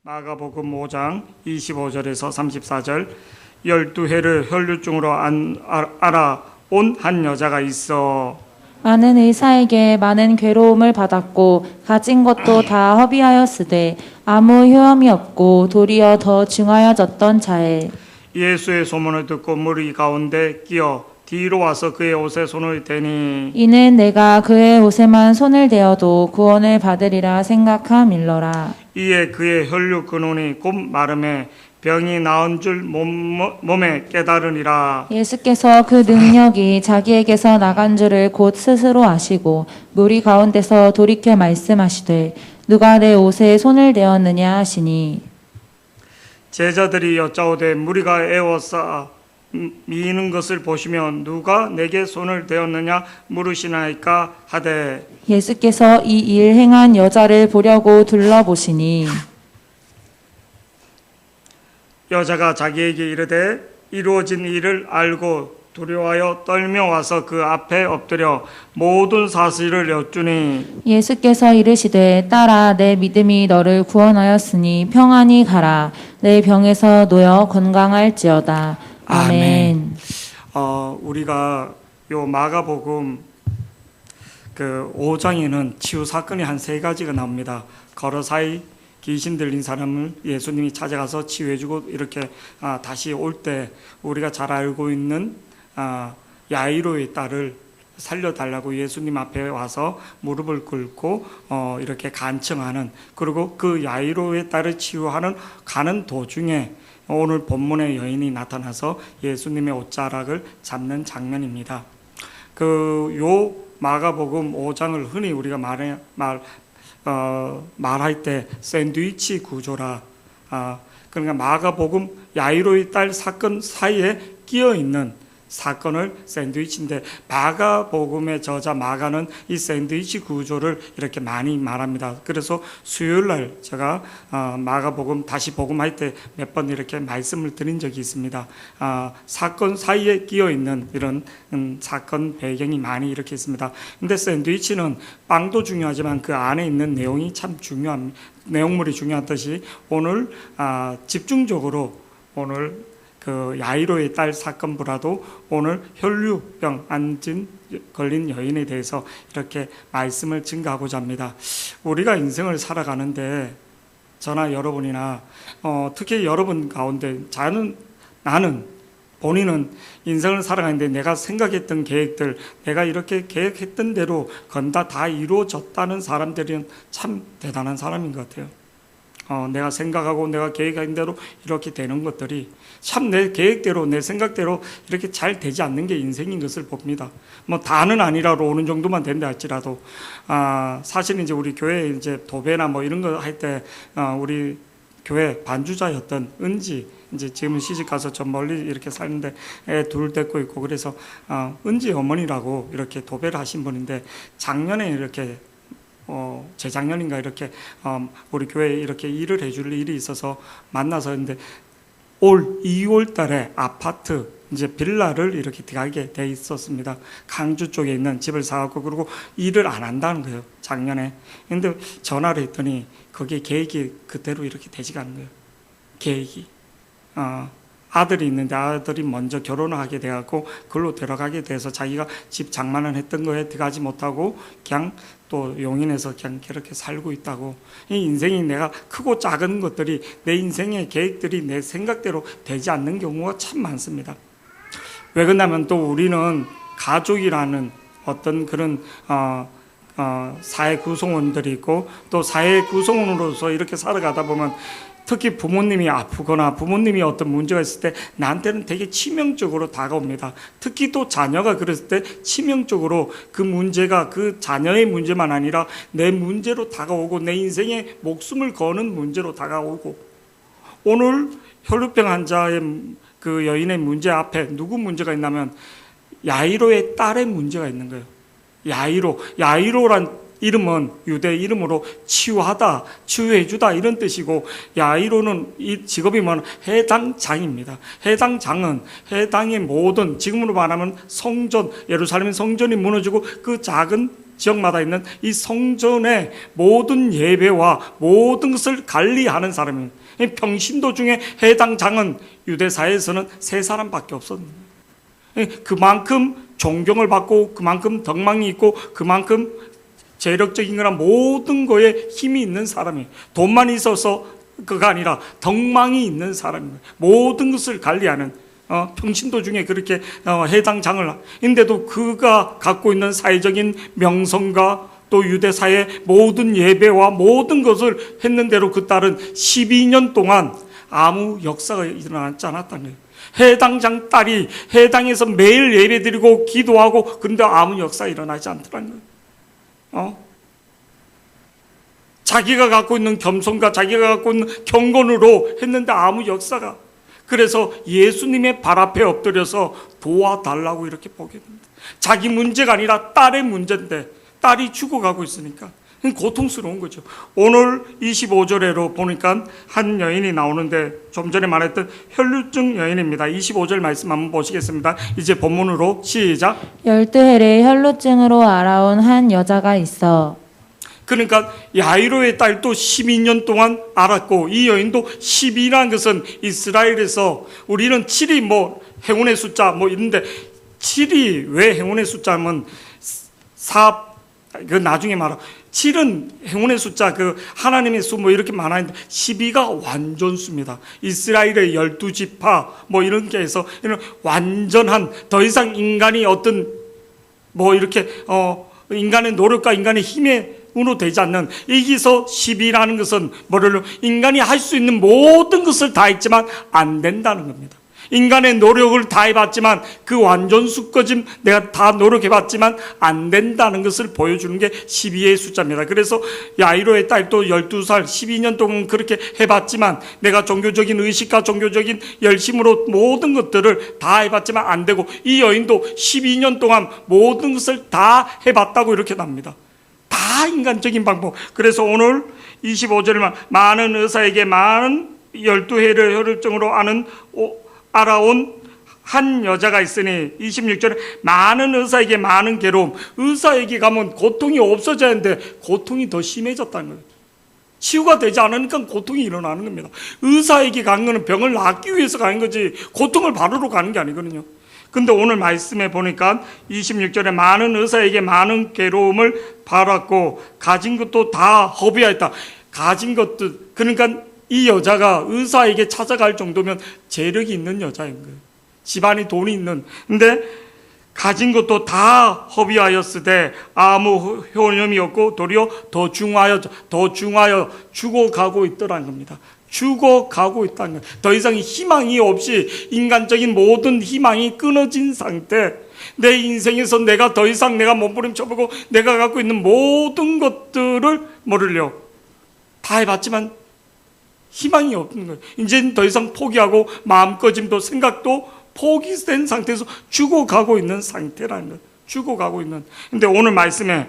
마가복음 5장 25절에서 34절 12해를 혈류증으로 알아온 한 여자가 있어 많은 의사에게 많은 괴로움을 받았고 가진 것도 다 허비하였으되 아무 효험이 없고 도리어 더 중하여졌던 자에 예수의 소문을 듣고 무리 가운데 끼어 뒤로 와서 그의 옷에 손을 대니 이는 내가 그의 옷에만 손을 대어도 구원을 받으리라 생각함일러라. 이에 그의 혈류 근원이 곧 마름에 병이 나은 줄 몸에 깨달으니라. 예수께서 그 능력이 자기에게서 나간 줄을 곧 스스로 아시고 무리 가운데서 돌이켜 말씀하시되 누가 내 옷에 손을 대었느냐 하시니 제자들이 여짜오되 무리가 애워싸 미는 것을 보시며 누가 내게 손을 대었느냐 물으시나이까 하되 예수께서 이 일 행한 여자를 보려고 둘러보시니 여자가 자기에게 이르되 이루어진 일을 알고 두려워하여 떨며 와서 그 앞에 엎드려 모든 사실을 여쭈니 예수께서 이르시되 딸아 내 믿음이 너를 구원하였으니 평안히 가라 내 병에서 놓여 건강할지어다. 아멘. 우리가 요 마가복음 그 5장에는 치유 사건이 한 3가지가 나옵니다. 걸어사이 귀신 들린 사람을 예수님이 찾아가서 치유해주고 이렇게 다시 올 때 우리가 잘 알고 있는 야이로의 딸을 살려달라고 예수님 앞에 와서 무릎을 꿇고 이렇게 간청하는, 그리고 그 야이로의 딸을 치유하는 가는 도중에 오늘 본문의 여인이 나타나서 예수님의 옷자락을 잡는 장면입니다. 요 마가복음 5장을 흔히 우리가 말할 때 샌드위치 구조라, 그러니까 마가복음 야이로의 딸 사건 사이에 끼어 있는 사건을 샌드위치인데, 마가복음의 저자 마가는 이 샌드위치 구조를 이렇게 많이 말합니다. 그래서 수요일날 제가 마가복음 다시 복음할 때 몇 번 이렇게 말씀을 드린 적이 있습니다. 사건 사이에 끼어 있는 이런 사건 배경이 많이 이렇게 있습니다. 근데 샌드위치는 빵도 중요하지만 그 안에 있는 내용이 참 내용물이 중요하듯이 오늘 집중적으로 오늘 그 야이로의 딸 사건보다도 오늘 혈류병 걸린 여인에 대해서 이렇게 말씀을 증가하고자 합니다. 우리가 인생을 살아가는데 저나 여러분이나 특히 여러분 가운데 나는 본인은 인생을 살아가는데 내가 생각했던 계획들, 내가 이렇게 계획했던 대로 건다 다 이루어졌다는 사람들은 참 대단한 사람인 것 같아요. 내가 생각하고 내가 계획한 대로 이렇게 되는 것들이 참 내 계획대로 내 생각대로 이렇게 잘 되지 않는 게 인생인 것을 봅니다. 뭐 다는 아니라로 오는 정도만 된다 할지라도 사실 이제 우리 교회 이제 도배나 뭐 이런 거 할 때 우리 교회 반주자였던 은지, 이제 지금은 시집 가서 좀 멀리 이렇게 사는데 애 둘 데리고 있고, 그래서 은지 어머니라고 이렇게 도배를 하신 분인데 작년에 이렇게 재작년인가 이렇게 우리 교회에 이렇게 일을 해줄 일이 있어서 만나서 했는데 올 2월 달에 아파트 이제 빌라를 이렇게 들어가게 돼 있었습니다. 강주 쪽에 있는 집을 사갖고, 그리고 일을 안 한다는 거예요, 작년에. 근데 전화를 했더니 거기에 계획이 그대로 이렇게 되지가 않는 거예요. 계획이 아들이 있는데 아들이 먼저 결혼을 하게 돼갖고 그걸로 들어가게 돼서 자기가 집 장만을 했던 거에 들어가지 못하고 그냥 또 용인에서 그냥 그렇게 살고 있다고. 이 인생이 내가 크고 작은 것들이 내 인생의 계획들이 내 생각대로 되지 않는 경우가 참 많습니다. 왜 그러냐면 또 우리는 가족이라는 어떤 그런 사회 구성원들이 있고, 또 사회 구성원으로서 이렇게 살아가다 보면 특히 부모님이 아프거나 부모님이 어떤 문제가 있을 때 나한테는 되게 치명적으로 다가옵니다. 특히 또 자녀가 그랬을 때 치명적으로 그 문제가 그 자녀의 문제만 아니라 내 문제로 다가오고 내 인생에 목숨을 거는 문제로 다가오고, 오늘 혈류병 환자의 그 여인의 문제 앞에 누구 문제가 있냐면 야이로의 딸의 문제가 있는 거예요. 야이로란 이름은 유대 이름으로 치유하다, 치유해주다 이런 뜻이고, 야이로는 이 직업이 뭐냐, 해당장입니다. 해당장은 해당의 모든, 지금으로 말하면 성전, 예루살렘 성전이 무너지고 그 작은 지역마다 있는 이 성전의 모든 예배와 모든 것을 관리하는 사람입니다. 평신도 중에 해당 장은 유대사에서는 3사람밖에 없었습니다. 그만큼 존경을 받고 그만큼 덕망이 있고 그만큼 재력적인 거나 모든 거에 힘이 있는 사람이에요. 돈만 있어서 그가 아니라 덕망이 있는 사람입니다. 모든 것을 관리하는 평신도 중에 그렇게 해당 장을 인데도 그가 갖고 있는 사회적인 명성과 또 유대사의 모든 예배와 모든 것을 했는 대로 그 딸은 12년 동안 아무 역사가 일어나지 않았다는 거예요. 해당 장 딸이 해당에서 매일 예배드리고 기도하고 그런데 아무 역사가 일어나지 않더라는 거예요. 자기가 갖고 있는 겸손과 자기가 갖고 있는 경건으로 했는데 아무 역사가. 그래서 예수님의 발 앞에 엎드려서 도와달라고 이렇게 보게 됩니다. 자기 문제가 아니라 딸의 문제인데 딸이 죽어가고 있으니까 고통스러운 거죠. 오늘 25절에로 보니까 한 여인이 나오는데 좀 전에 말했던 혈루증 여인입니다. 25절 말씀 한번 보시겠습니다. 이제 본문으로 시작. 12해례 혈루증으로 알아온 한 여자가 있어. 그러니까 야이로의 딸도 12년 동안 알았고 이 여인도 12라는 것은 이스라엘에서 우리는 7이 뭐 행운의 숫자 뭐 이런데 7이 왜 행운의 숫자면 그 나중에 말하 7은 행운의 숫자 그 하나님의 수 뭐 이렇게 많았는데 12가 완전수입니다. 이스라엘의 12지파 뭐 이런 게 해서 이런 완전한 더 이상 인간이 어떤 뭐 이렇게 인간의 노력과 인간의 힘에 으로 되지 않는 여기서 12라는 것은 뭐를 인간이 할 수 있는 모든 것을 다 했지만 안 된다는 겁니다. 인간의 노력을 다 해봤지만 그 완전수까지 내가 다 노력해봤지만 안 된다는 것을 보여주는 게 12의 숫자입니다. 그래서 야이로의 딸도 12살 12년 동안 그렇게 해봤지만 내가 종교적인 의식과 종교적인 열심으로 모든 것들을 다 해봤지만 안 되고 이 여인도 12년 동안 모든 것을 다 해봤다고 이렇게 납니다. 다 인간적인 방법. 그래서 오늘 25절에 많은 의사에게 많은 12해를 혈루증으로 알아온 한 여자가 있으니 26절에 많은 의사에게 많은 괴로움. 의사에게 가면 고통이 없어져야 하는데 고통이 더 심해졌다는 거예요. 치유가 되지 않으니까 고통이 일어나는 겁니다. 의사에게 가는 것은 병을 낫기 위해서 가는 거지 고통을 바르러 가는 게 아니거든요. 근데 오늘 말씀에 보니까 26절에 많은 의사에게 많은 괴로움을 받았고 가진 것도 다 허비하였다. 가진 것도 그러니까 이 여자가 의사에게 찾아갈 정도면 재력이 있는 여자인 거예요. 집안이 돈이 있는. 근데 가진 것도 다 허비하였으되 아무 효념이 없고 도리어 더 중하여 죽어가고 있더라는 겁니다. 죽어가고 있다는 거예요. 더 이상 희망이 없이 인간적인 모든 희망이 끊어진 상태. 내 인생에서 내가 더 이상 내가 몸부림쳐보고 내가 갖고 있는 모든 것들을 뭐를요 다 해봤지만 희망이 없는 거예요. 이제는 더 이상 포기하고 마음꺼짐도 생각도 포기된 상태에서 죽어가고 있는 상태라는 거예요. 죽어가고 있는. 근데 오늘 말씀에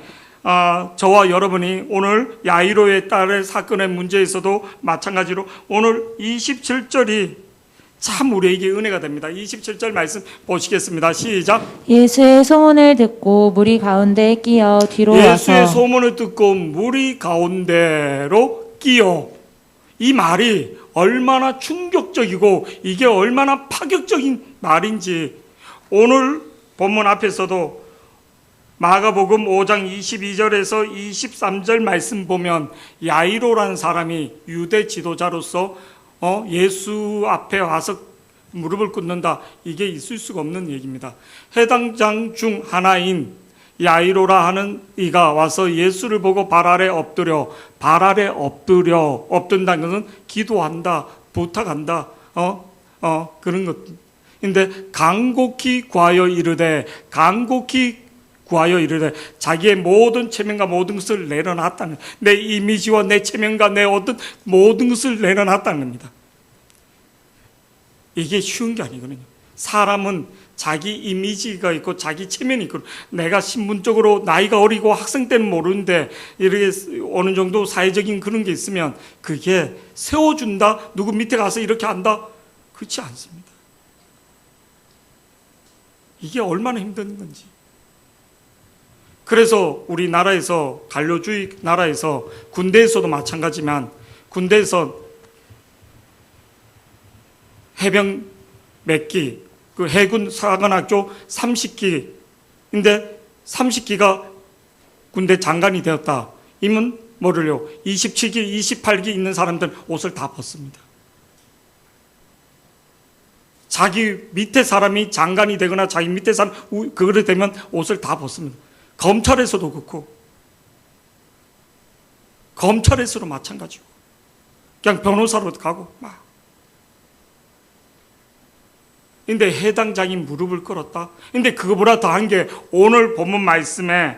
저와 여러분이 오늘 야이로의 딸의 사건의 문제에서도 마찬가지로 오늘 27절이 참 우리에게 은혜가 됩니다. 27절 말씀 보시겠습니다. 시작. 예수의 소문을 듣고 무리 가운데에 끼어 뒤로 와서 예수의 소문을 듣고 무리 가운데로 끼어. 이 말이 얼마나 충격적이고 이게 얼마나 파격적인 말인지 오늘 본문 앞에서도 마가복음 5장 22절에서 23절 말씀 보면 야이로라는 사람이 유대 지도자로서 예수 앞에 와서 무릎을 꿇는다. 이게 있을 수가 없는 얘기입니다. 해당 장 중 하나인 야이로라 하는 이가 와서 예수를 보고 발 아래 엎든다는 것은 기도한다, 부탁한다, 그런 것. 근데 간곡히 구하여 이르되 자기의 모든 체면과 모든 것을 내려놨다는 거예요. 내 이미지와 내 체면과 내 어떤 모든 것을 내려놨다는 겁니다. 이게 쉬운 게 아니거든요. 사람은 자기 이미지가 있고 자기 체면이 있고 내가 신분적으로 나이가 어리고 학생 때는 모르는데 이렇게 어느 정도 사회적인 그런 게 있으면 그게 세워준다, 누구 밑에 가서 이렇게 한다, 그렇지 않습니다. 이게 얼마나 힘든 건지. 그래서 우리나라에서 관료주의 나라에서 군대에서도 마찬가지지만 군대에서 해병 몇 기, 그 해군 사관학교 30기인데 30기가 군대 장관이 되었다. 이면 뭐를요? 27기, 28기 있는 사람들 옷을 다 벗습니다. 자기 밑에 사람이 장관이 되거나 자기 밑에 사람 그거를 되면 옷을 다 벗습니다. 검찰에서도 그렇고 검찰에서도 마찬가지고 그냥 변호사로 가고 막. 근데 해당장이 무릎을 꿇었다. 근데 그거보다 더한 게 오늘 본문 말씀에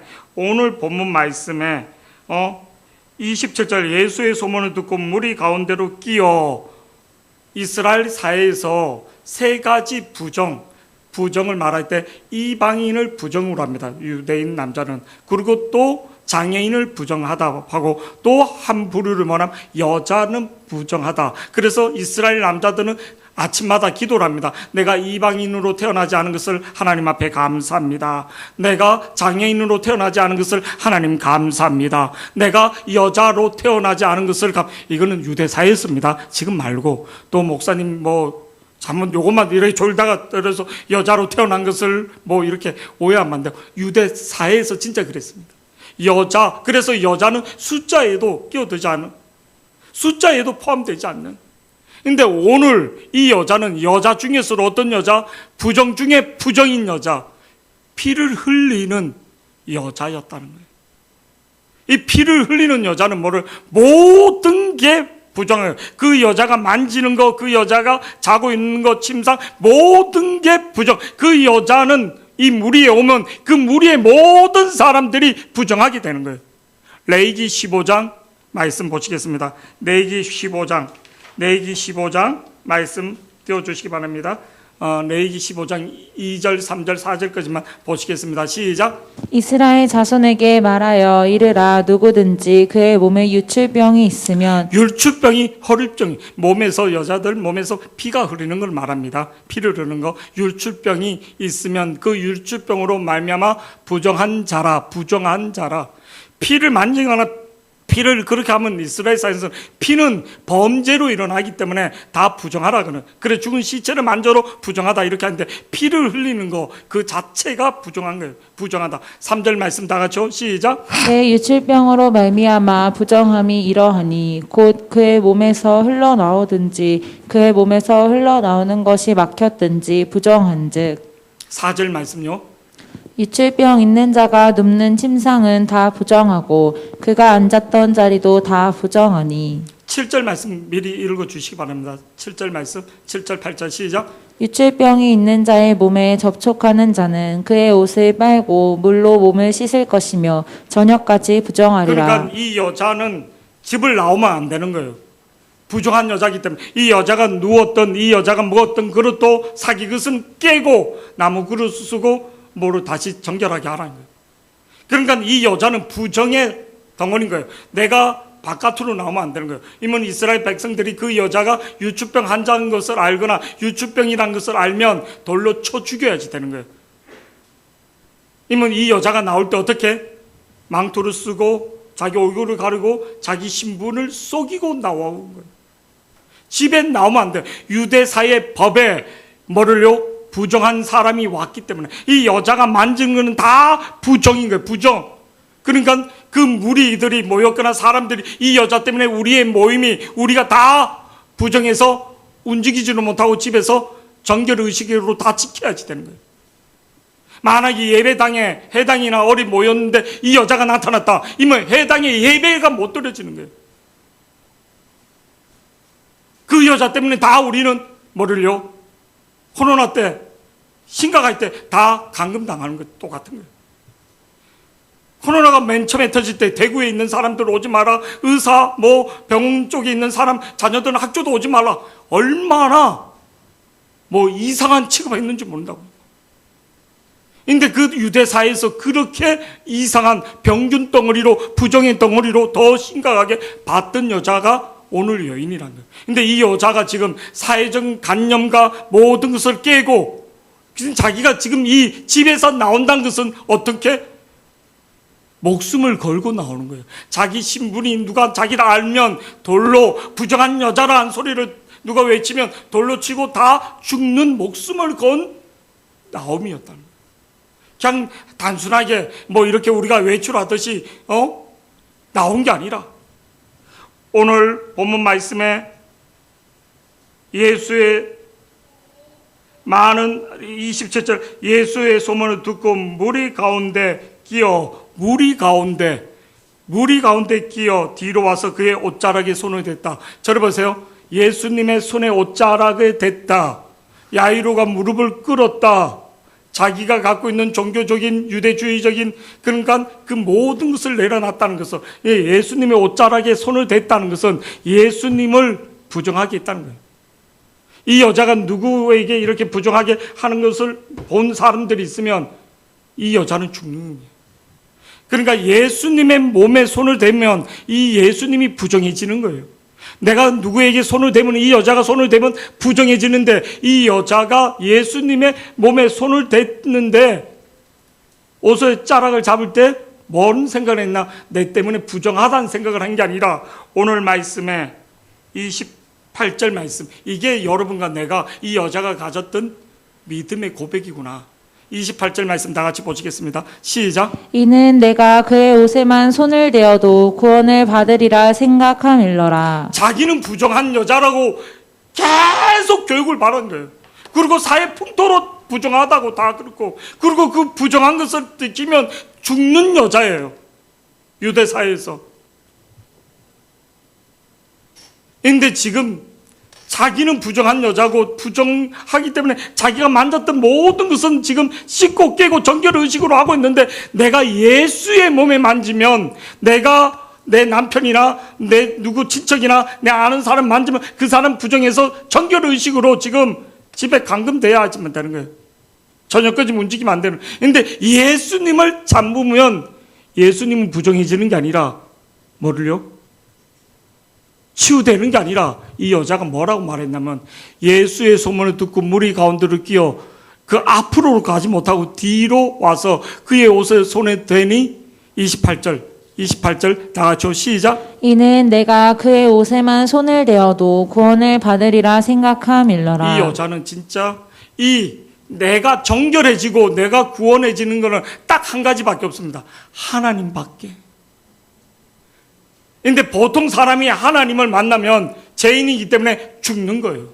27절 예수의 소문을 듣고 무리 가운데로 끼어 이스라엘 사회에서 세 가지 부정을 말할 때 이방인을 부정으로 합니다. 유대인 남자는. 그리고 또 장애인을 부정하다 하고 또 한 부류를 말하면 여자는 부정하다. 그래서 이스라엘 남자들은 아침마다 기도를 합니다. 내가 이방인으로 태어나지 않은 것을 하나님 앞에 감사합니다. 내가 장애인으로 태어나지 않은 것을 하나님 감사합니다. 내가 여자로 태어나지 않은 것을 이거는 유대사였습니다. 지금 말고 또 목사님 잘못 요것만 이렇게 졸다가 떨어서 여자로 태어난 것을 이렇게 오해하면 안 돼요. 유대사에서 진짜 그랬습니다. 그래서 여자는 숫자에도 끼어들지 않은, 숫자에도 포함되지 않는. 근데 오늘 이 여자는 여자 중에서도 어떤 여자? 부정 중에 부정인 여자. 피를 흘리는 여자였다는 거예요. 이 피를 흘리는 여자는 모든 게 부정해요. 그 여자가 만지는 거, 그 여자가 자고 있는 거, 침상, 모든 게 부정. 그 여자는 이 무리에 오면 그 무리의 모든 사람들이 부정하게 되는 거예요. 레위기 15장 말씀 보시겠습니다. 레위기 15장 말씀 띄워주시기 바랍니다. 레위기 15장 2절, 3절, 4절까지만 보시겠습니다. 시작. 이스라엘 자손에게 말하여 이르라 누구든지 그의 몸에 유출병이 있으면 율출병이 허리병이 여자들 몸에서 피가 흐르는 걸 말합니다. 피를 흐르는 거 율출병이 있으면 그 율출병으로 말미암아 부정한 자라 피를 만지거나 피를 그렇게 하면 이스라엘 사회에서는 피는 범죄로 일어나기 때문에 다 부정하라 그러는. 그래 죽은 시체를 만져도 부정하다 이렇게 하는데 피를 흘리는 거 그 자체가 부정한 거예요. 부정하다. 3절 말씀 다 같이요. 시작. 내 유출병으로 말미암아 부정함이 이러하니 곧 그의 몸에서 흘러나오든지 그의 몸에서 흘러나오는 것이 막혔든지 부정한즉. 4절 말씀요. 유출병 있는 자가 눕는 침상은 다 부정하고 그가 앉았던 자리도 다 부정하니. 7절 말씀 미리 읽어주시기 바랍니다. 7절 말씀 7절 8절 시작. 유출병이 있는 자의 몸에 접촉하는 자는 그의 옷을 빨고 물로 몸을 씻을 것이며 저녁까지 부정하리라. 그러니까 이 여자는 집을 나오면 안 되는 거예요. 부정한 여자이기 때문에 이 여자가 누웠던 이 여자가 먹었던 그릇도 사기 그릇은 깨고 나무 그릇 쓰고 뭐로 다시 정결하게 하라는 거예요. 그러니까 이 여자는 부정의 덩어리인 거예요. 내가 바깥으로 나오면 안 되는 거예요. 이면 이스라엘 백성들이 그 여자가 유출병 환자인 것을 알거나 유출병이라는 것을 알면 돌로 쳐 죽여야지 되는 거예요. 이면 이 여자가 나올 때 어떻게? 망토를 쓰고 자기 얼굴을 가리고 자기 신분을 속이고 나오는 거예요. 집에 나오면 안 돼요. 유대사의 법에 부정한 사람이 왔기 때문에 이 여자가 만진 거는 다 부정인 거예요. 부정. 그러니까 그 무리들이 모였거나 사람들이 이 여자 때문에 우리의 모임이 우리가 다 부정해서 움직이지도 못하고 집에서 정결의식으로 다 지켜야지 되는 거예요. 만약에 예배당에 해당이나 어리 모였는데 이 여자가 나타났다. 이면 해당의 예배가 못 드려지는 거예요. 그 여자 때문에 다 우리는 코로나 때 심각할 때 다 감금당하는 거 똑같은 거예요. 코로나가 맨 처음에 터질 때 대구에 있는 사람들 오지 마라. 의사, 병원 쪽에 있는 사람, 자녀들은 학교도 오지 말라. 얼마나 이상한 취급했는지 모른다고. 근데 그 유대사에서 그렇게 이상한 병균 덩어리로, 부정의 덩어리로 더 심각하게 봤던 여자가 오늘 여인이라는 거예요. 근데 이 여자가 지금 사회적 관념과 모든 것을 깨고 자기가 지금 이 집에서 나온다는 것은 어떻게? 목숨을 걸고 나오는 거예요. 자기 신분이 누가 자기를 알면 돌로 부정한 여자라는 소리를 누가 외치면 돌로 치고 다 죽는 목숨을 건 나옴이었다는 거예요. 그냥 단순하게 뭐 이렇게 우리가 외출하듯이 나온 게 아니라 오늘 본문 말씀에 예수의 많은 27절 예수의 소문을 듣고 무리 가운데 끼어 뒤로 와서 그의 옷자락에 손을 댔다. 저를 보세요. 예수님의 손에 옷자락을 댔다. 야이로가 무릎을 꿇었다. 자기가 갖고 있는 종교적인 유대주의적인 그러니까 그 모든 것을 내려놨다는 것은 예수님의 옷자락에 손을 댔다는 것은 예수님을 부정하게 했다는 거예요. 이 여자가 누구에게 이렇게 부정하게 하는 것을 본 사람들이 있으면 이 여자는 죽는 거예요. 그러니까 예수님의 몸에 손을 대면 이 예수님이 부정해지는 거예요. 내가 누구에게 손을 대면 이 여자가 손을 대면 부정해지는데 이 여자가 예수님의 몸에 손을 댔는데 옷의 자락을 잡을 때 뭔 생각을 했나? 내 때문에 부정하다는 생각을 한 게 아니라 오늘 말씀에 28절 말씀, 이게 여러분과 내가 이 여자가 가졌던 믿음의 고백이구나. 28절 말씀 다 같이 보시겠습니다. 시작. 이는 내가 그의 옷에만 손을 대어도 구원을 받으리라 생각함일러라. 자기는 부정한 여자라고 계속 교육을 받은 거예요. 그리고 사회 풍토로 부정하다고 다 그렇고, 그리고 그 부정한 것을 느끼면 죽는 여자예요. 유대 사회에서. 근데 지금 자기는 부정한 여자고 부정하기 때문에 자기가 만졌던 모든 것은 지금 씻고 깨고 정결의식으로 하고 있는데 내가 예수의 몸에 만지면 내가 내 남편이나 내 누구 친척이나 내 아는 사람 만지면 그 사람 부정해서 정결의식으로 지금 집에 감금돼야 하지만 되는 거예요. 저녁까지 움직이면 안 되는. 근데 예수님을 잠그면 예수님은 부정해지는 게 아니라 뭐를요? 치유되는 게 아니라 이 여자가 뭐라고 말했냐면 예수의 소문을 듣고 무리 가운데를 끼어 그 앞으로 가지 못하고 뒤로 와서 그의 옷에 손에 대니 28절 다 같이 시작. 이는 내가 그의 옷에만 손을 대어도 구원을 받으리라 생각함일러라. 이 여자는 진짜 이 내가 정결해지고 내가 구원해지는 것은 딱 한 가지밖에 없습니다. 하나님밖에. 근데 보통 사람이 하나님을 만나면 죄인이기 때문에 죽는 거예요.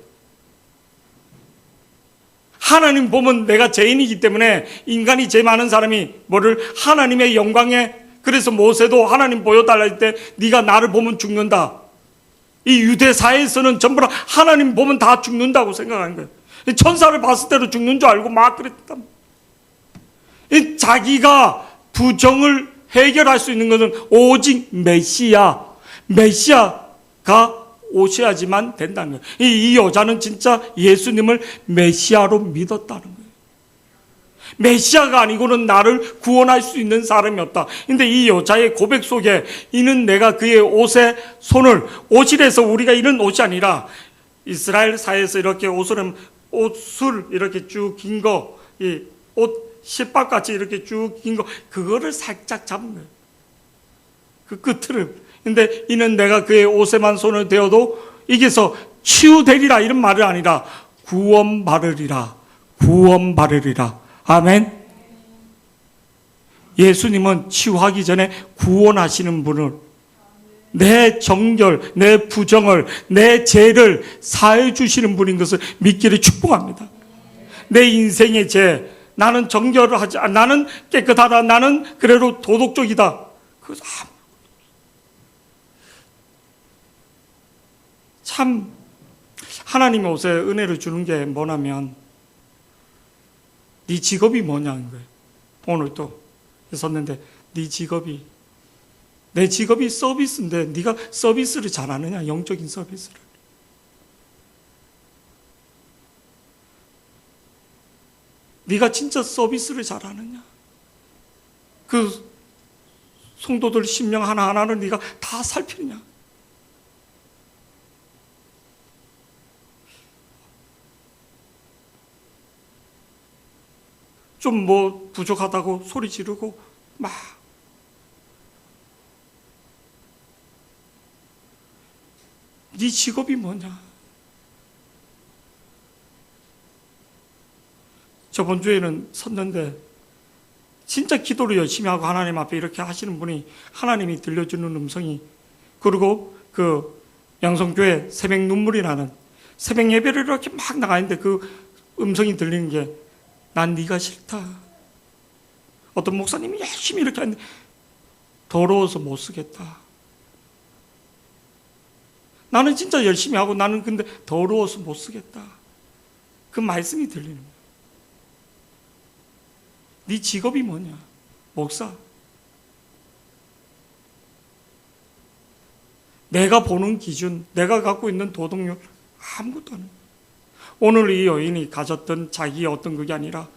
하나님 보면 내가 죄인이기 때문에 인간이 죄 많은 사람이 뭐를 하나님의 영광에 그래서 모세도 하나님 보여달라 할 때 네가 나를 보면 죽는다. 이 유대 사회에서는 전부 다 하나님 보면 다 죽는다고 생각하는 거예요. 천사를 봤을 때도 죽는 줄 알고 막 그랬다. 자기가 부정을 해결할 수 있는 것은 오직 메시아가 오셔야지만 된다는 거예요. 이 여자는 진짜 예수님을 메시아로 믿었다는 거예요. 메시아가 아니고는 나를 구원할 수 있는 사람이 없다. 근데 이 여자의 고백 속에 이는 내가 그의 옷에 손을, 옷이라서 우리가 이런 옷이 아니라 이스라엘 사회에서 이렇게 옷을 이렇게 쭉 긴 거, 이 옷 실밥같이 이렇게 쭉 긴 거, 그거를 살짝 잡는 거예요. 그 끝을. 근데 이는 내가 그의 옷에만 손을 대어도 이게서 치유되리라 이런 말이 아니라 구원받으리라. 아멘. 예수님은 치유하기 전에 구원하시는 분을 내 정결, 내 부정을, 내 죄를 사해 주시는 분인 것을 믿기를 축복합니다. 내 인생의 죄, 나는 정결을 하지, 나는 깨끗하다, 나는 그래도 도덕적이다. 그것도 참 하나님이 옷에 은혜를 주는 게 뭐냐면 네 직업이 뭐냐는 거예요. 오늘 또 썼는데 네 직업이 내 직업이 서비스인데 네가 서비스를 잘하느냐, 영적인 서비스를. 네가 진짜 서비스를 잘하느냐. 그 성도들 심령 하나하나를 네가 다 살피느냐. 좀 뭐 부족하다고 소리 지르고 막 네 직업이 뭐냐? 저번 주에는 섰는데 진짜 기도를 열심히 하고 하나님 앞에 이렇게 하시는 분이 하나님이 들려주는 음성이, 그리고 그 양성교회 새벽 눈물이 나는 새벽 예배를 이렇게 막 나가는데 그 음성이 들리는 게, 난 네가 싫다. 어떤 목사님이 열심히 이렇게 하는데 더러워서 못 쓰겠다. 나는 진짜 열심히 하고 나는 근데 더러워서 못 쓰겠다. 그 말씀이 들리는 거야. 네 직업이 뭐냐? 목사. 내가 보는 기준, 내가 갖고 있는 도덕률 아무것도 안 해. 오늘 이 여인이 가졌던 자기의 어떤 그게 아니라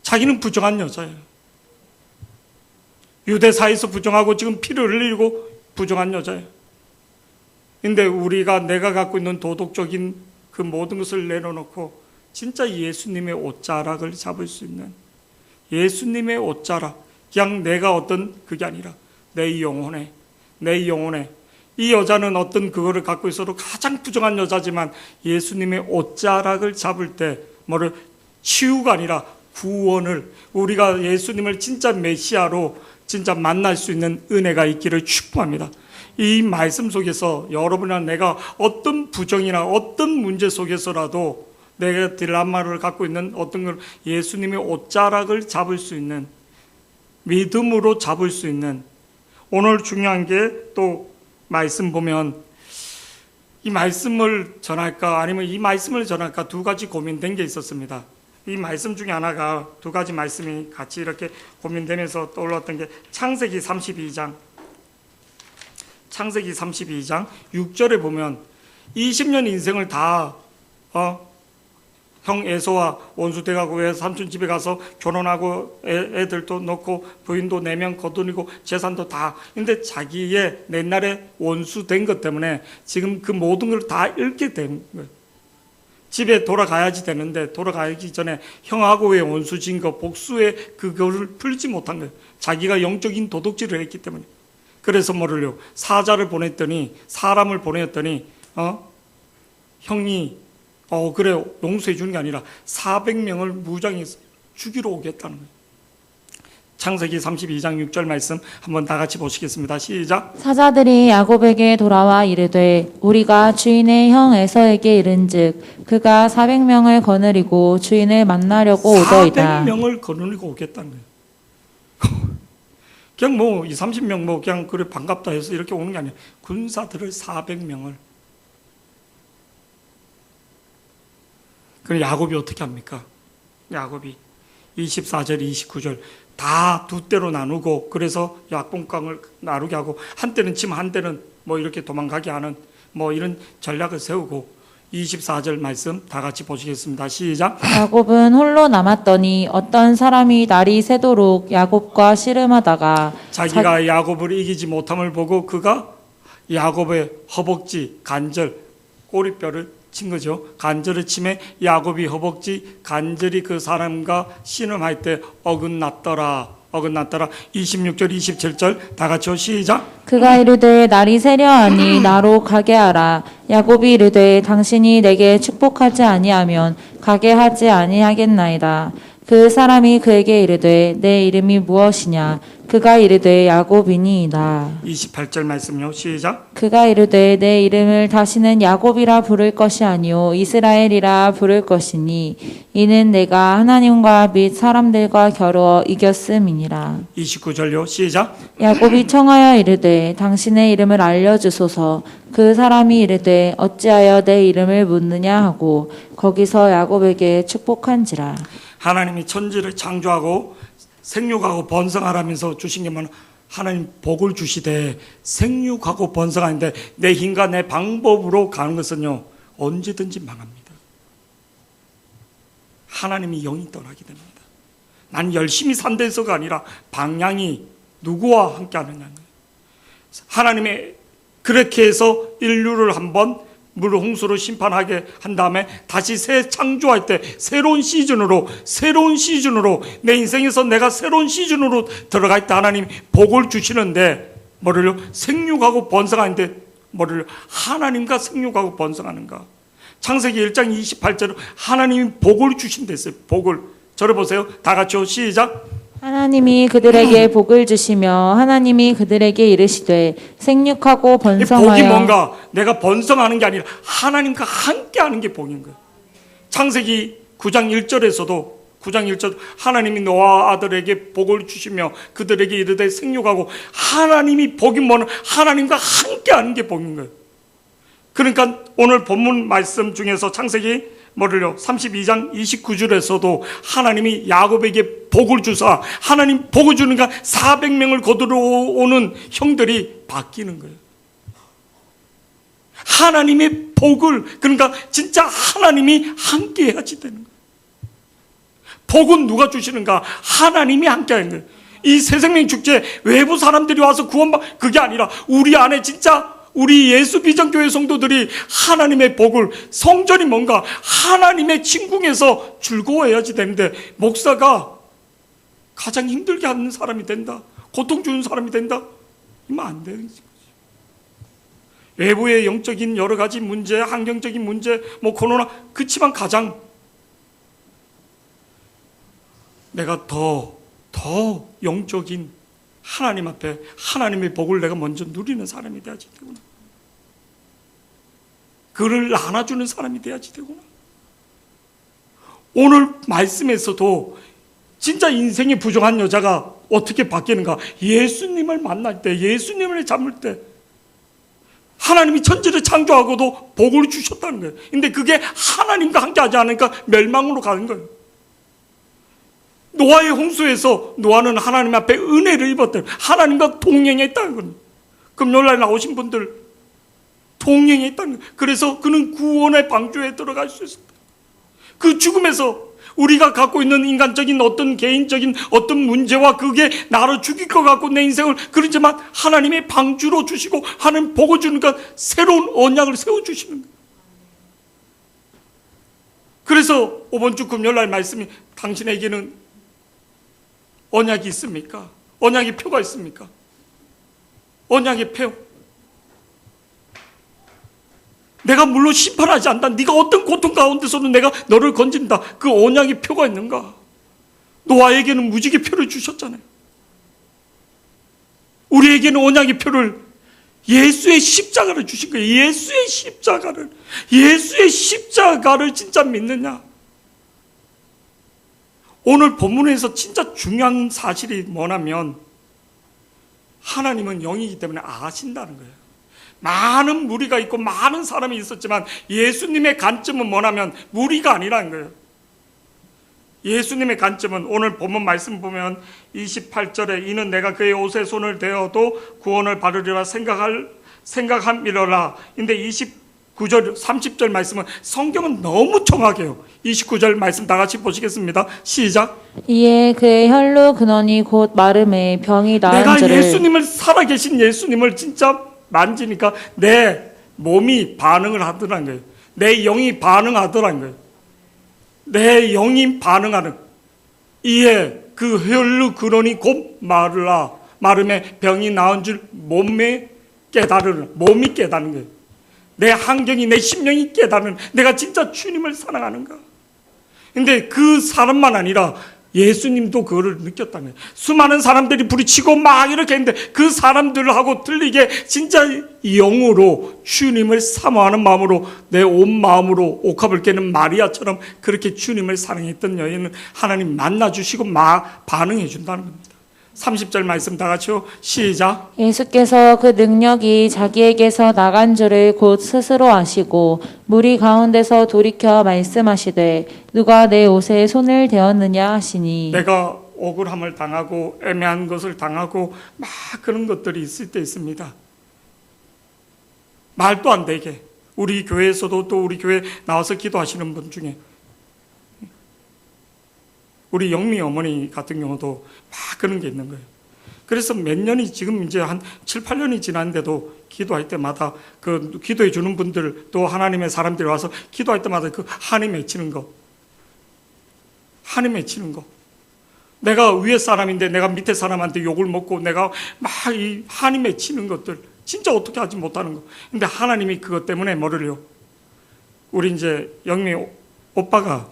자기는 부정한 여자예요. 유대사에서 부정하고 지금 피를 흘리고 부정한 여자예요. 근데 우리가 내가 갖고 있는 도덕적인 그 모든 것을 내려놓고 진짜 예수님의 옷자락을 잡을 수 있는, 예수님의 옷자락, 그냥 내가 어떤 그게 아니라 내 영혼에 이 여자는 어떤 그거를 갖고 있어도 가장 부정한 여자지만 예수님의 옷자락을 잡을 때 뭐를 치유가 아니라 구원을, 우리가 예수님을 진짜 메시아로 진짜 만날 수 있는 은혜가 있기를 축복합니다. 이 말씀 속에서 여러분이나 내가 어떤 부정이나 어떤 문제 속에서라도 내가 딜레마를 갖고 있는 어떤 걸 예수님의 옷자락을 잡을 수 있는, 믿음으로 잡을 수 있는, 오늘 중요한 게 또 말씀 보면 이 말씀을 전할까 아니면 이 말씀을 전할까 두 가지 고민된 게 있었습니다. 이 말씀 중에 하나가, 두 가지 말씀이 같이 이렇게 고민되면서 떠올랐던 게 창세기 32장 6절에 보면 20년 인생을 다 형 에서와 원수 돼가고 삼촌 집에 가서 결혼하고 애들도 넣고 부인도 4명 거두니고 재산도 다, 근데 자기의 옛날에 원수 된 것 때문에 지금 그 모든 걸 다 잃게 된 거예요. 집에 돌아가야지 되는데 돌아가기 전에 형하고의 원수 진 거 복수의 그거를 풀지 못한 거예요. 자기가 영적인 도둑질을 했기 때문에. 그래서 뭐를요, 사자를 보냈더니, 사람을 보냈더니 형이 그래 용서해 주는 게 아니라 400명을 무장해서 죽이러 오겠다는 거예요. 창세기 32장 6절 말씀 한번 다 같이 보시겠습니다. 시작. 사자들이 야곱에게 돌아와 이르되 우리가 주인의 형 에서에게 이른즉 그가 400명을 거느리고 주인을 만나려고 오더이다. 400명을 거느리고 오겠다는 거예요. 그냥 뭐 20, 30명 뭐 그냥 그래 반갑다 해서 이렇게 오는 게 아니에요. 군사들을 400명을. 그럼 야곱이 어떻게 합니까? 야곱이 24절, 29절 다 두 때로 나누고, 그래서 약봉강을 나누게 하고, 한때는 치면 한때는 뭐 이렇게 도망가게 하는 뭐 이런 전략을 세우고, 24절 말씀 다 같이 보시겠습니다. 시작. 야곱은 홀로 남았더니 어떤 사람이 날이 새도록 야곱과 씨름하다가 자기가 야곱을 이기지 못함을 보고 그가 야곱의 허벅지, 간절, 꼬리뼈를 친 거죠. 간절을 침에 야곱이 허벅지 간절히 그 사람과 씨름할 때 어긋났더라. 26절 27절 다 같이요. 시작. 그가 이르되 날이 새려하니 나로 가게 하라. 야곱이 이르되 당신이 내게 축복하지 아니하면 가게 하지 아니하겠나이다. 그 사람이 그에게 이르되 내 이름이 무엇이냐? 그가 이르되 야곱이니이다. 28절 말씀요. 시작. 그가 이르되 내 이름을 다시는 야곱이라 부를 것이 아니요 이스라엘이라 부를 것이니 이는 내가 하나님과 및 사람들과 겨루어 이겼음이니라. 29절요. 시작. 야곱이 청하여 이르되 당신의 이름을 알려주소서. 그 사람이 이르되 어찌하여 내 이름을 묻느냐 하고 거기서 야곱에게 축복한지라. 하나님이 천지를 창조하고 생육하고 번성하라면서 주신 게 뭐냐? 하나님 복을 주시되 생육하고 번성하는데 내 힘과 내 방법으로 가는 것은요 언제든지 망합니다. 하나님이 영이 떠나게 됩니다. 난 열심히 산데서가 아니라 방향이 누구와 함께 하느냐는 거예요. 하나님의 그렇게 해서 인류를 한번 물 홍수로 심판하게 한 다음에 다시 새 창조할 때 새로운 시즌으로 내 인생에서 내가 새로운 시즌으로 들어갈 때 하나님 복을 주시는데 뭐를요? 생육하고 번성하는데 뭐를 하나님과 생육하고 번성하는가. 창세기 1장 28절에 하나님이 복을 주신다 했어요. 복을. 저를 보세요. 다 같이요. 시작. 하나님이 그들에게 복을 주시며 하나님이 그들에게 이르시되 생육하고 복이 번성하여. 뭔가 내가 번성하는 게 아니라 하나님과 함께 하는 게 복인 거예요. 창세기 9장 1절에서도 9장 1절 하나님이 노아 아들에게 복을 주시며 그들에게 이르되 생육하고. 하나님이 복이 뭐는 하나님과 함께 하는 게 복인 거예요. 그러니까 오늘 본문 말씀 중에서 창세기 뭐를요 32장 29절에서도 하나님이 야곱에게 복을 주사 하나님 복을 주니까 400명을 거두러 오는 형들이 바뀌는 거예요. 하나님의 복을, 그러니까 진짜 하나님이 함께 해야지 되는 거예요. 복은 누가 주시는가? 하나님이 함께 하는 거예요. 이 새생명 축제 외부 사람들이 와서 구원받, 그게 아니라 우리 안에 진짜 우리 예수 비전교회 성도들이 하나님의 복을, 성전이 뭔가 하나님의 침궁에서 즐거워해야지 되는데, 목사가 가장 힘들게 하는 사람이 된다, 고통 주는 사람이 된다, 이러면 안 되는 거지. 외부의 영적인 여러 가지 문제, 환경적인 문제, 뭐 코로나, 그치만 가장 내가 더 영적인 하나님 앞에 하나님의 복을 내가 먼저 누리는 사람이 돼야지 되구나. 그를 안아주는 사람이 돼야지 되구나. 오늘 말씀에서도 진짜 인생이 부정한 여자가 어떻게 바뀌는가? 예수님을 만날 때, 예수님을 잡을 때 하나님이 천지를 창조하고도 복을 주셨다는 거예요. 근데 그게 하나님과 함께 하지 않으니까 멸망으로 가는 거예요. 노아의 홍수에서 노아는 하나님 앞에 은혜를 입었대요. 하나님과 동행했다는 거예요. 금요일날 나오신 분들 동행했다는 거예요. 그래서 그는 구원의 방주에 들어갈 수 있었다. 그 죽음에서 우리가 갖고 있는 인간적인 어떤 개인적인 어떤 문제와 그게 나를 죽일 것 같고 내 인생을, 그렇지만 하나님의 방주로 주시고 하나님 복을 주니까 새로운 언약을 세워주시는 거예요. 그래서 이번 주 금요일날 말씀이 당신에게는 언약이 있습니까? 언약의 표가 있습니까? 언약의 표. 내가 물론 심판하지 않는다. 네가 어떤 고통 가운데서는 내가 너를 건진다. 그 언약의 표가 있는가? 노아에게는 무지개 표를 주셨잖아요. 우리에게는 언약의 표를, 예수의 십자가를 주신 거예요. 예수의 십자가를 진짜 믿느냐? 오늘 본문에서 진짜 중요한 사실이 뭐냐면 하나님은 영이기 때문에 아신다는 거예요. 많은 무리가 있고 많은 사람이 있었지만 예수님의 관점은 뭐냐면 무리가 아니라는 거예요. 예수님의 관점은 오늘 본문 말씀 보면 28절에 이는 내가 그의 옷에 손을 대어도 구원을 받으리라 생각함이로라. 근데 29절 30절 말씀은 성경은 너무 정확해요. 29절 말씀 다 같이 보시겠습니다. 시작. 이에 그의 혈루 근원이 곧 마름에 병이 나은 내가 줄을. 예수님을, 살아계신 예수님을 진짜 만지니까 내 몸이 반응을 하더라는 거예요. 내 영이 반응하더라는 거예요. 내 영이 반응하는. 이에 그 혈루 근원이 곧 마름에 병이 나은 줄 몸이 깨달은 거예요. 내 환경이, 내 심령이 깨달은, 내가 진짜 주님을 사랑하는가. 근데 그 사람만 아니라 예수님도 그거를 느꼈다는 거예요. 수많은 사람들이 부딪히고 막 이렇게 했는데 그 사람들하고 틀리게 진짜 영으로 주님을 사모하는 마음으로 내 온 마음으로 옥합을 깨는 마리아처럼 그렇게 주님을 사랑했던 여인은 하나님 만나주시고 막 반응해 준다는 겁니다. 30절 말씀 다 같이요. 시작. 예수께서 그 능력이 자기에게서 나간 줄을 곧 스스로 아시고 무리 가운데서 돌이켜 말씀하시되 누가 내 옷에 손을 대었느냐 하시니. 내가 억울함을 당하고 애매한 것을 당하고 막 그런 것들이 있을 때 있습니다. 말도 안 되게 우리 교회에서도 또 우리 교회 나와서 기도하시는 분 중에 우리 영미 어머니 같은 경우도 막 그런 게 있는 거예요. 그래서 몇 년이 지금 이제 한 7, 8년이 지났는데도 기도할 때마다 그 기도해 주는 분들 또 하나님의 사람들이 와서 기도할 때마다 그 한이 맺히는 거. 내가 위에 사람인데 내가 밑에 사람한테 욕을 먹고 내가 막 이 한이 맺히는 것들, 진짜 어떻게 하지 못하는 거. 근데 하나님이 그것 때문에 뭐를요? 우리 이제 영미 오빠가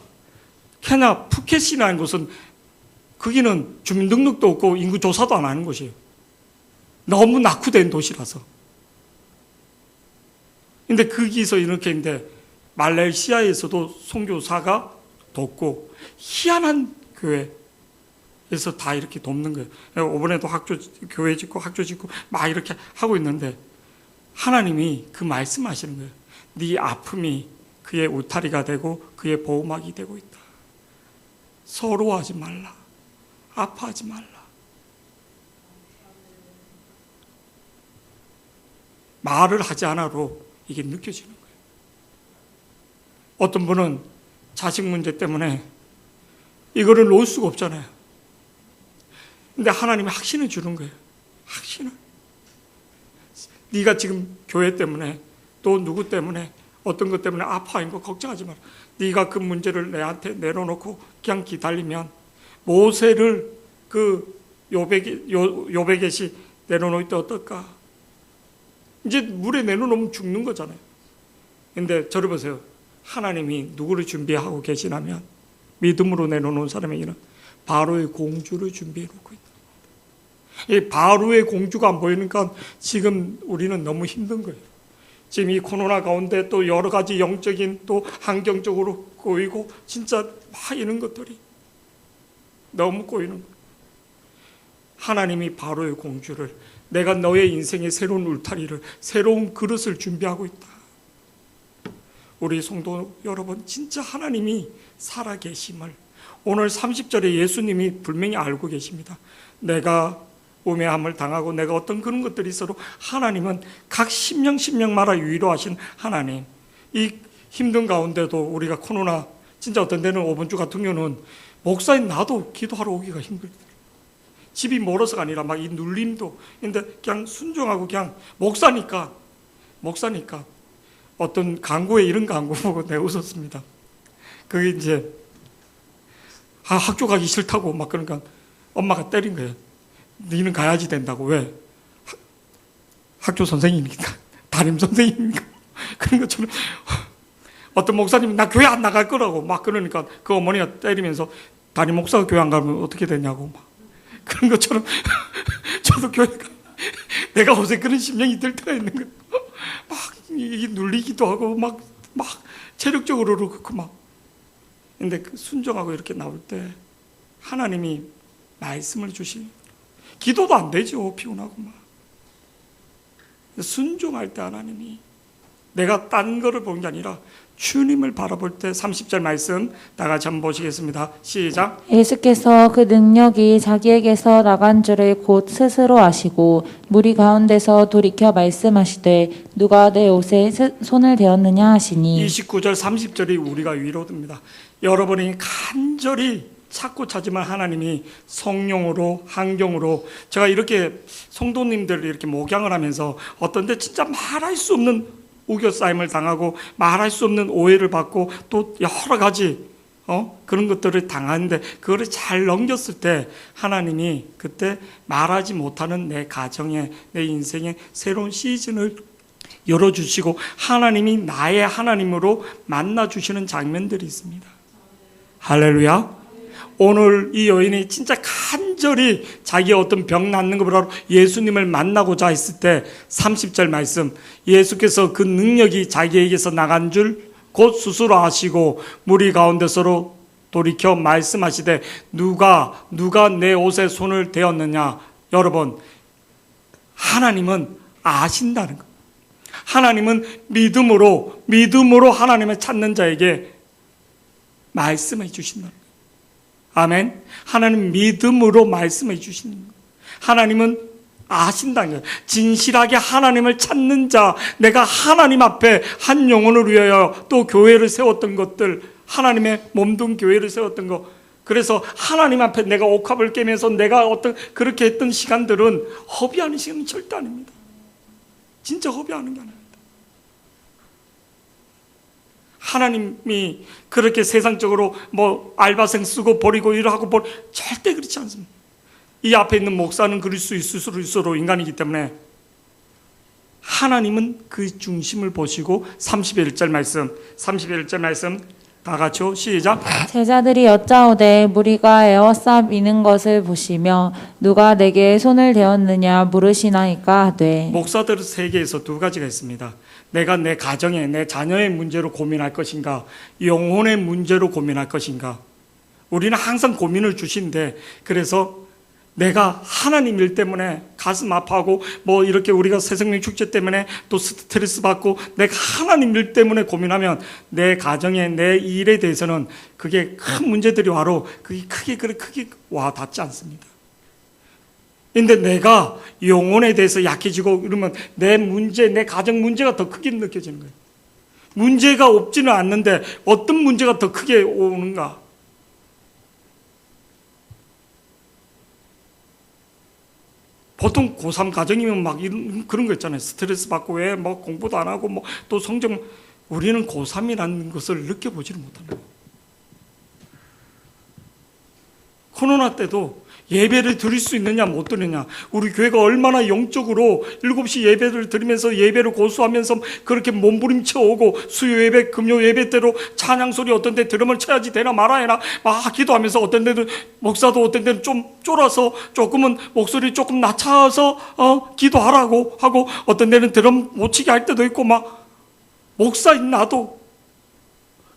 케냐 푸켓이라는 곳은 거기는 주민등록도 없고 인구 조사도 안 하는 곳이에요. 너무 낙후된 도시라서. 근데 거기서 이렇게 있는데 말레이시아에서도 선교사가 돕고 희한한 교회에서 다 이렇게 돕는 거예요. 이번에도 교회 짓고 학교 짓고 막 이렇게 하고 있는데 하나님이 그 말씀하시는 거예요. 네 아픔이 그의 울타리가 되고 그의 보호막이 되고 있다. 서러워하지 말라. 아파하지 말라. 말을 하지 않아도 이게 느껴지는 거예요. 어떤 분은 자식 문제 때문에 이거를 놓을 수가 없잖아요. 근데 하나님이 확신을 주는 거예요. 확신을. 네가 지금 교회 때문에 또 누구 때문에 어떤 것 때문에 아파하는 거 걱정하지 마라. 네가 그 문제를 내한테 내려놓고 그냥 기다리면 모세를 그 요백에시 내려놓을 때 어떨까? 이제 물에 내려놓으면 죽는 거잖아요. 근데 저를 보세요. 하나님이 누구를 준비하고 계시냐면 믿음으로 내려놓은 사람에게는 바로의 공주를 준비해 놓고 있다. 이 바로의 공주가 안 보이니까 지금 우리는 너무 힘든 거예요. 지금 이 코로나 가운데 또 여러 가지 영적인 또 환경적으로 꼬이고 진짜 막 이런 것들이 너무 꼬이는 거예요. 하나님이 바로의 공주를 내가 너의 인생의 새로운 울타리를 새로운 그릇을 준비하고 있다. 우리 성도 여러분 진짜 하나님이 살아계심을 오늘 30절에 예수님이 분명히 알고 계십니다. 내가 우매함을 당하고 내가 어떤 그런 것들이 있어도 하나님은 각 심령마다 위로하신 하나님. 이 힘든 가운데도 우리가 코로나 진짜 어떤 데는 5번 주 같은 경우는 목사인 나도 기도하러 오기가 힘들더라고요. 집이 멀어서가 아니라 막 이 눌림도. 근데 그냥 순종하고 그냥 목사니까 어떤 광고에 이런 광고 보고 내가 웃었습니다. 그게 이제 학교 가기 싫다고 막 그러니까 엄마가 때린 거예요. 너는 가야지 된다고. 왜? 학교 선생님이니까. 담임 선생님이니까. 그런 것처럼 어떤 목사님이 나 교회 안 나갈 거라고 막 그러니까 그 어머니가 때리면서 담임 목사가 교회 안 가면 어떻게 되냐고 막 그런 것처럼 저도 교회가 내가 어제 그런 심령이 들 때가 있는 거예요. 막 눌리기도 하고 막 체력적으로도 그렇고 막. 근데 그 순종하고 이렇게 나올 때 하나님이 말씀을 주시니 기도도 안 되죠. 피곤하고 막. 순종할 때 하나님이 내가 딴 거를 보는 게 아니라 주님을 바라볼 때 30절 말씀 다 같이 한번 보시겠습니다. 시작. 예수께서 그 능력이 자기에게서 나간 줄을 곧 스스로 아시고 무리 가운데서 돌이켜 말씀하시되 누가 내 옷에 손을 대었느냐 하시니 29절 30절이 우리가 위로됩니다. 여러분이 간절히 찾고 찾으면 하나님이 성령으로 환경으로 제가 이렇게 성도님들 이렇게 목양을 하면서 어떤 데 진짜 말할 수 없는 우겨싸임을 당하고 말할 수 없는 오해를 받고 또 여러 가지 그런 것들을 당하는데 그거를 잘 넘겼을 때 하나님이 그때 말하지 못하는 내 가정에 내 인생에 새로운 시즌을 열어주시고 하나님이 나의 하나님으로 만나주시는 장면들이 있습니다. 할렐루야. 오늘 이 여인이 진짜 간절히 자기의 어떤 병 낫는 것보다 예수님을 만나고자 했을 때 30절 말씀 예수께서 그 능력이 자기에게서 나간 줄 곧 스스로 아시고 무리 가운데서로 돌이켜 말씀하시되 누가 내 옷에 손을 대었느냐. 여러분 하나님은 아신다는 것. 하나님은 믿음으로 하나님을 찾는 자에게 말씀해 주신다. 아멘. 하나님 믿음으로 말씀해 주시는 거예요. 하나님은 아신다는 거예요. 진실하게 하나님을 찾는 자, 내가 하나님 앞에 한 영혼을 위하여 또 교회를 세웠던 것들, 하나님의 몸뚱 교회를 세웠던 것, 그래서 하나님 앞에 내가 옥합을 깨면서 내가 어떤 그렇게 했던 시간들은 허비하는 시간은 절대 아닙니다. 진짜 허비하는 게 아닙니다. 하나님이 그렇게 세상적으로 뭐 알바생 쓰고 버리고 일하고 절대 그렇지 않습니다. 이 앞에 있는 목사는 그럴 수 있을수록 인간이기 때문에 하나님은 그 중심을 보시고 31절 말씀 다 같이요. 시작. 제자들이 여짜오되 무리가 에워싸 미는 것을 보시며 누가 내게 손을 대었느냐 물으시나이까 하되. 목사들 세계에서 두 가지가 있습니다. 내가 내 가정의, 내 자녀의 문제로 고민할 것인가, 영혼의 문제로 고민할 것인가. 우리는 항상 고민을 주신데, 그래서 내가 하나님 일 때문에 가슴 아파하고 뭐 이렇게 우리가 새생명 축제 때문에 또 스트레스 받고 내가 하나님 일 때문에 고민하면 내 가정에 내 일에 대해서는 그게 큰 문제들이 와도 그게 크게 와 닿지 않습니다. 근데 내가 영혼에 대해서 약해지고 그러면 내 문제, 내 가정 문제가 더 크게 느껴지는 거예요. 문제가 없지는 않는데 어떤 문제가 더 크게 오는가? 보통 고3 가정이면 막 이런 그런 거 있잖아요. 스트레스 받고 왜 뭐 공부도 안 하고 뭐 또 성적. 우리는 고3이라는 것을 느껴보지를 못하는 거예요. 코로나 때도 예배를 드릴 수 있느냐 못 드느냐, 우리 교회가 얼마나 영적으로 7시 예배를 드리면서 예배를 고수하면서 그렇게 몸부림쳐 오고 수요 예배 금요 예배 때로 찬양 소리 어떤 데 드럼을 쳐야지 되나 말아야 막 기도하면서 어떤 데는 목사도 어떤 데는 좀 쫄아서 조금은 목소리 조금 낮춰서 기도하라고 하고 어떤 데는 드럼 못 치게 할 때도 있고 막 목사인 나도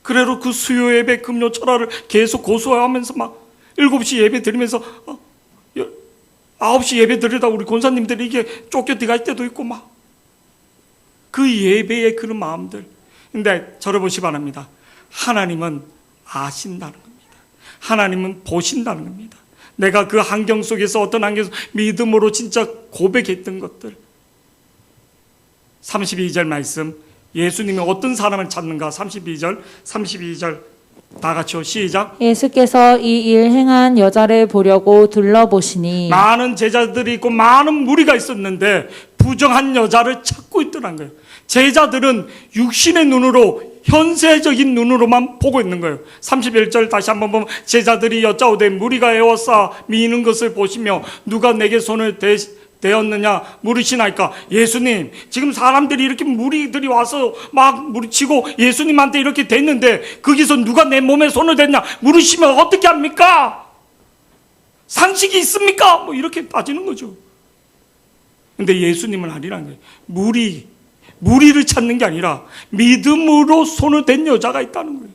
그래도 그 수요 예배 금요 철화를 계속 고수하면서 막 7시 예배 드리면서 9시 예배 드리다 우리 권사님들이 이게 쫓겨들어갈 때도 있고 막 그 예배의 그런 마음들. 근데 저를 보시 바랍니다. 하나님은 아신다는 겁니다. 하나님은 보신다는 겁니다. 내가 그 환경 속에서 어떤 환경에서 믿음으로 진짜 고백했던 것들. 32절 말씀, 예수님이 어떤 사람을 찾는가. 32절 다 같이요. 시작. 예수께서 이 일 행한 여자를 보려고 둘러보시니 많은 제자들이 있고 많은 무리가 있었는데 부정한 여자를 찾고 있더란 거예요. 제자들은 육신의 눈으로, 현세적인 눈으로만 보고 있는 거예요. 31절 다시 한번 보면 제자들이 여짜오되 무리가 에워싸 미는 것을 보시며 누가 내게 손을 대었느냐 물으시나이까. 예수님, 지금 사람들이 이렇게 무리들이 와서 막 무리치고 예수님한테 이렇게 됐는데 거기서 누가 내 몸에 손을 댔냐 물으시면 어떻게 합니까? 상식이 있습니까? 뭐 이렇게 따지는 거죠. 근데 예수님은 아니라는 거예요. 무리를 찾는 게 아니라 믿음으로 손을 댄 여자가 있다는 거예요.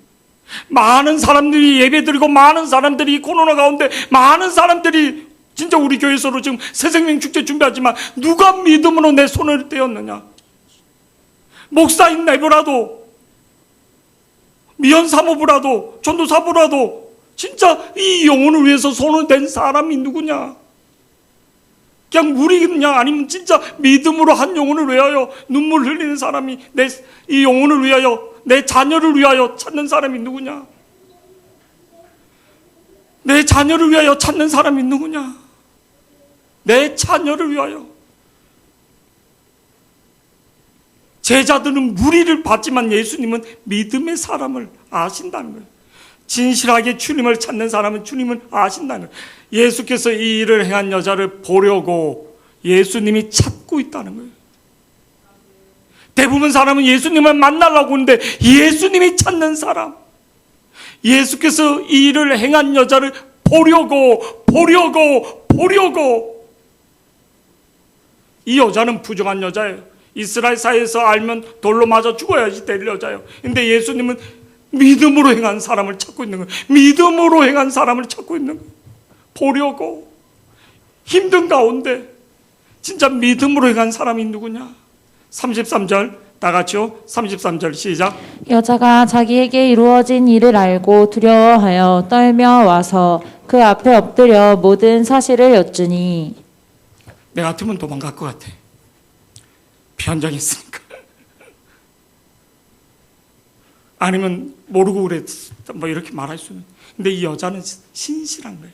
많은 사람들이 예배드리고 많은 사람들이 코로나 가운데 많은 사람들이 진짜 우리 교회에서도 지금 새생명 축제 준비하지만 누가 믿음으로 내 손을 떼었느냐? 목사인 내부라도, 미연 사모부라도, 전도사부라도 진짜 이 영혼을 위해서 손을 댄 사람이 누구냐? 그냥 무리냐 아니면 진짜 믿음으로 한 영혼을 위하여 눈물 흘리는 사람이 이 영혼을 위하여, 내 자녀를 위하여 찾는 사람이 누구냐? 내 자녀를 위하여 찾는 사람이 누구냐? 내 자녀를 위하여. 제자들은 무리를 봤지만 예수님은 믿음의 사람을 아신다는 거예요. 진실하게 주님을 찾는 사람은 주님을 아신다는 거예요. 예수께서 이 일을 행한 여자를 보려고 예수님이 찾고 있다는 거예요. 대부분 사람은 예수님을 만나려고 하는데 예수님이 찾는 사람, 예수께서 이 일을 행한 여자를 보려고 이 여자는 부정한 여자예요. 이스라엘 사회에서 알면 돌로 맞아 죽어야지 될 여자예요. 근데 예수님은 믿음으로 행한 사람을 찾고 있는 거예요. 믿음으로 행한 사람을 찾고 있는 거예요. 보려고. 힘든 가운데 진짜 믿음으로 행한 사람이 누구냐? 33절 다 같이요. 33절 시작. 여자가 자기에게 이루어진 일을 알고 두려워하여 떨며 와서 그 앞에 엎드려 모든 사실을 여쭈니. 내 같으면 도망갈 것 같아. 변장했으니까. 아니면 모르고 그랬어. 뭐 이렇게 말할 수는. 근데 이 여자는 신실한 거예요.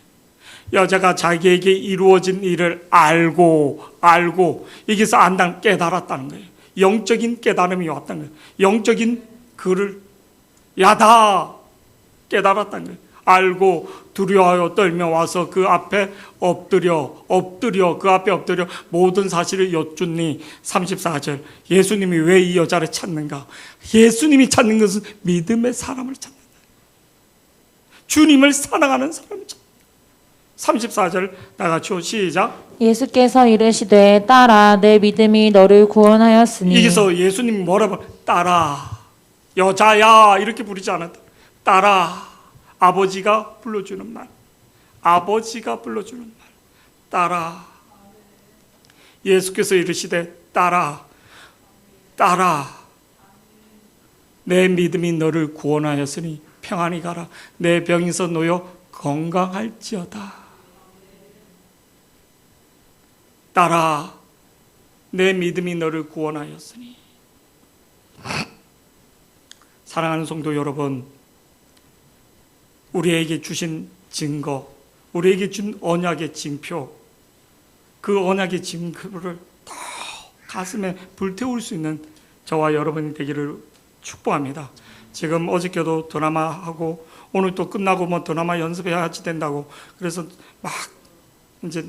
여자가 자기에게 이루어진 일을 알고 여기서 안다 깨달았다는 거예요. 영적인 깨달음이 왔다는 거예요. 영적인 그를 다 깨달았다는 거예요. 알고 두려워하여 떨며 와서 그 앞에 엎드려 그 앞에 엎드려 모든 사실을 여쭙니. 34절 예수님이 왜 이 여자를 찾는가? 예수님이 찾는 것은 믿음의 사람을 찾는다. 주님을 사랑하는 사람을 찾는다. 34절 나같이 시작. 예수께서 이르시되 딸아 내 믿음이 너를 구원하였으니. 여기서 예수님이 뭐라고 딸아 여자야 이렇게 부르지 않았다. 딸아 아버지가 불러주는 말. 아버지가 불러주는 말. 딸아. 예수께서 이르시되 딸아 내 믿음이 너를 구원하였으니 평안히 가라. 내 병에서 놓여 건강할지어다. 딸아 내 믿음이 너를 구원하였으니. 사랑하는 성도 여러분, 우리에게 주신 증거, 우리에게 준 언약의 징표, 그 언약의 징표를 더 가슴에 불태울 수 있는 저와 여러분이 되기를 축복합니다. 지금 어저께도 드라마하고 오늘 또 끝나고 뭐 드라마 연습해야지 된다고 그래서 막 이제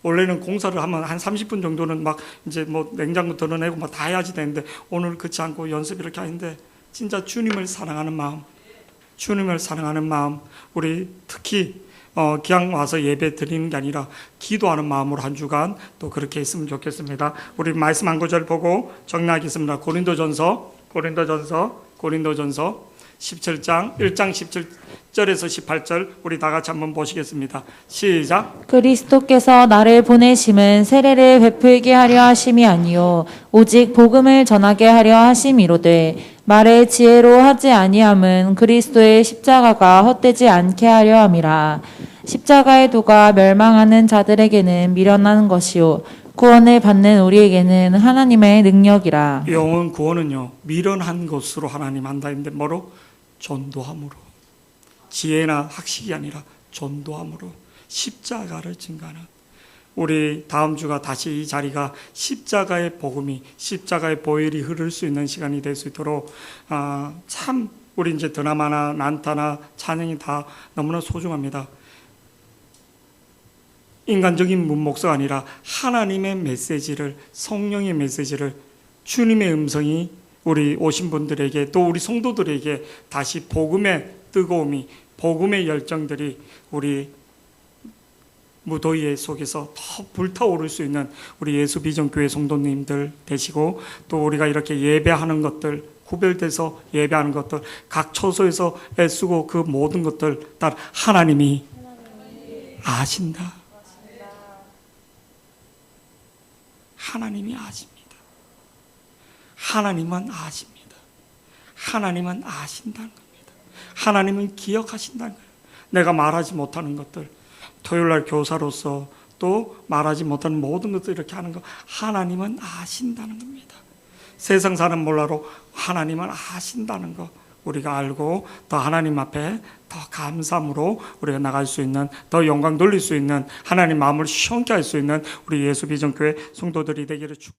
원래는 공사를 하면 한 30분 정도는 막 이제 뭐 냉장고 드러내고 막 다 해야지 되는데 오늘 그렇지 않고 연습 이렇게 하는데 진짜 주님을 사랑하는 마음, 우리 특히 그냥 와서 예배 드리는 게 아니라 기도하는 마음으로 한 주간 또 그렇게 했으면 좋겠습니다. 우리 말씀 한 구절 보고 정리하겠습니다. 고린도전서 17장 1장 17절에서 18절 우리 다 같이 한번 보시겠습니다. 시작. 그리스도께서 나를 보내심은 세례를 베풀게 하려 하심이 아니요 오직 복음을 전하게 하려 하심이로되 말의 지혜로 하지 아니함은 그리스도의 십자가가 헛되지 않게 하려 함이라. 십자가의 도가 멸망하는 자들에게는 미련한 것이요 구원을 받는 우리에게는 하나님의 능력이라. 영원 구원은요 미련한 것으로 하나님 한다 했는데 뭐로? 전도함으로. 지혜나 학식이 아니라 전도함으로 십자가를 증가하는. 우리 다음 주가 다시 이 자리가 십자가의 복음이, 십자가의 보혈이 흐를 수 있는 시간이 될 수 있도록 참 우리 이제 드라마나 난타나 찬양이 다 너무나 소중합니다. 인간적인 문목서가 아니라 하나님의 메시지를, 성령의 메시지를, 주님의 음성이 우리 오신 분들에게 또 우리 성도들에게 다시 복음의 뜨거움이, 복음의 열정들이 우리 무더위 속에서 더 불타오를 수 있는 우리 예수비전교회 성도님들 되시고 또 우리가 이렇게 예배하는 것들, 구별돼서 예배하는 것들, 각 처소에서 애쓰고 그 모든 것들 다 하나님이 아신다. 하나님이 아십니다. 하나님은 아십니다. 하나님은 아신다는 겁니다. 하나님은 기억하신다는 거예요. 내가 말하지 못하는 것들, 토요일날 교사로서 또 말하지 못하는 모든 것들 이렇게 하는 거 하나님은 아신다는 겁니다. 세상 사람 몰라도 하나님은 아신다는 거 우리가 알고 더 하나님 앞에 더 감사함으로 우리가 나갈 수 있는, 더 영광 돌릴 수 있는, 하나님 마음을 시원케 할 수 있는 우리 예수비전교회 성도들이 되기를 축복합니다.